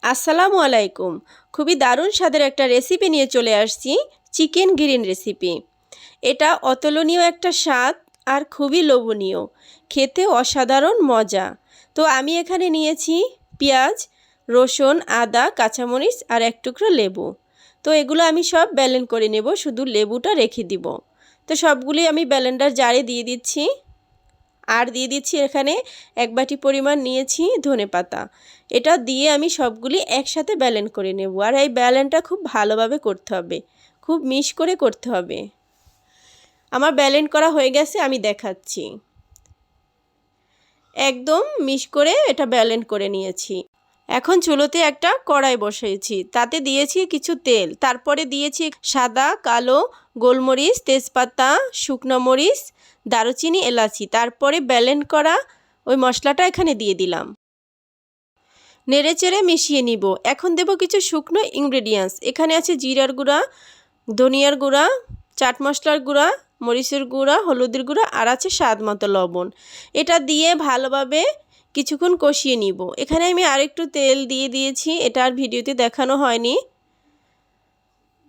আসসালামু আলাইকুম। খুবই দারুণ স্বাদের একটা রেসিপি নিয়ে চলে আসছি, চিকেন গ্রিন রেসিপি। এটা অতুলনীয় একটা স্বাদ আর খুবই লোভনীয়, খেতে অসাধারণ মজা। তো আমি এখানে নিয়েছি পেঁয়াজ, রসুন, আদা, কাঁচামরিচ আর এক টুকরো লেবু। তো এগুলো আমি সব ব্লেন্ড করে নেব, শুধু লেবুটা রেখে দিব। তো সবগুলি আমি ব্লেন্ডার জারে দিয়ে দিচ্ছি। আর দিয়ে দিচ্ছি এখানে 1 বাটি পরিমাণ নিয়েছি ধনেপাতা। এটা দিয়ে আমি সবগুলি একসাথে ব্লেন্ড করে নেব। আর এই ব্লেন্ডটা খুব ভালোভাবে করতে হবে, খুব মিশ করে করতে হবে। আমার ব্লেন্ড করা হয়ে গেছে, আমি দেখাচ্ছি। একদম মিশ করে এটা ব্লেন্ড করে নিয়েছি। এখন চুলোতে একটা কড়াই বসিয়েছি, তাতে দিয়েছি কিছু তেল, তারপরে দিয়েছি সাদা, কালো, গোলমরিচ, তেজপাতা, শুকনো মরিচ, দারুচিনি, এলাচি। তারপরে ব্লেন্ড করা ওই মশলাটা এখানে দিয়ে দিলাম। নেড়েচেড়ে মিশিয়ে নিব। এখন দেব কিছু শুকনো ইনগ্রেডিয়েন্টস। এখানে আছে জিরার গুঁড়া, ধনিয়ার গুঁড়া, চাট মশলার গুঁড়া, মরিচের গুঁড়া, হলুদের গুঁড়া আর আছে স্বাদ মতো লবণ। এটা দিয়ে ভালোভাবে কিছুক্ষণ কষিয়ে নিব। এখানে আমি আরেকটু তেল দিয়ে দিয়েছি, এটা আর ভিডিওতে দেখানো হয়নি।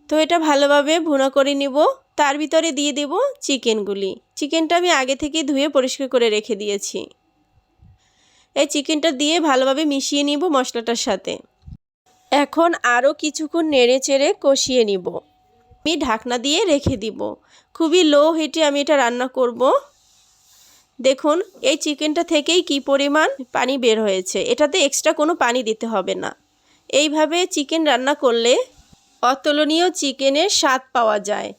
তো এটা ভালোভাবে ভুনা করে নিব। তার ভিতরে দিয়ে দেব চিকেনগুলি। চিকেনটা আমি আগে থেকে ধুয়ে পরিষ্কার করে রেখে দিয়েছি। এই চিকেনটা দিয়ে ভালোভাবে মিশিয়ে নিব মশলাটার সাথে। এখন আরও কিছুক্ষণ নেড়ে চেড়ে কষিয়ে নিব। আমি ঢাকনা দিয়ে রেখে দিব। খুবই লো হিটে আমি এটা রান্না করব। দেখুন এই চিকেনটা থেকেই কি পরিমাণ পানি বের হয়েছে, এটাতে এক্সট্রা কোনো পানি দিতে হবে না। এইভাবে চিকেন রান্না করলে অতুলনীয় চিকেনের স্বাদ পাওয়া যায়।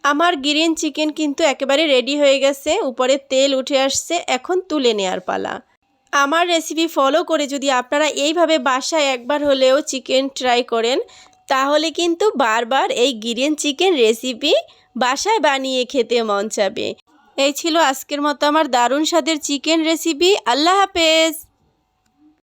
আমার গ্রিন চিকেন কিন্তু একেবারে রেডি হয়ে গেছে, উপরে তেল উঠে আসছে। এখন তুলে নেওয়ার পালা। আমার রেসিপি ফলো করে যদি আপনারা এইভাবে বাসায় একবার হলেও চিকেন ট্রাই করেন, তাহলে কিন্তু বারবার এই গ্রিন চিকেন রেসিপি বাসায় বানিয়ে খেতে মন চাবে। এই ছিল আজকের মতো আমার দারুণ স্বাদের চিকেন রেসিপি। আল্লাহ হাফেজ।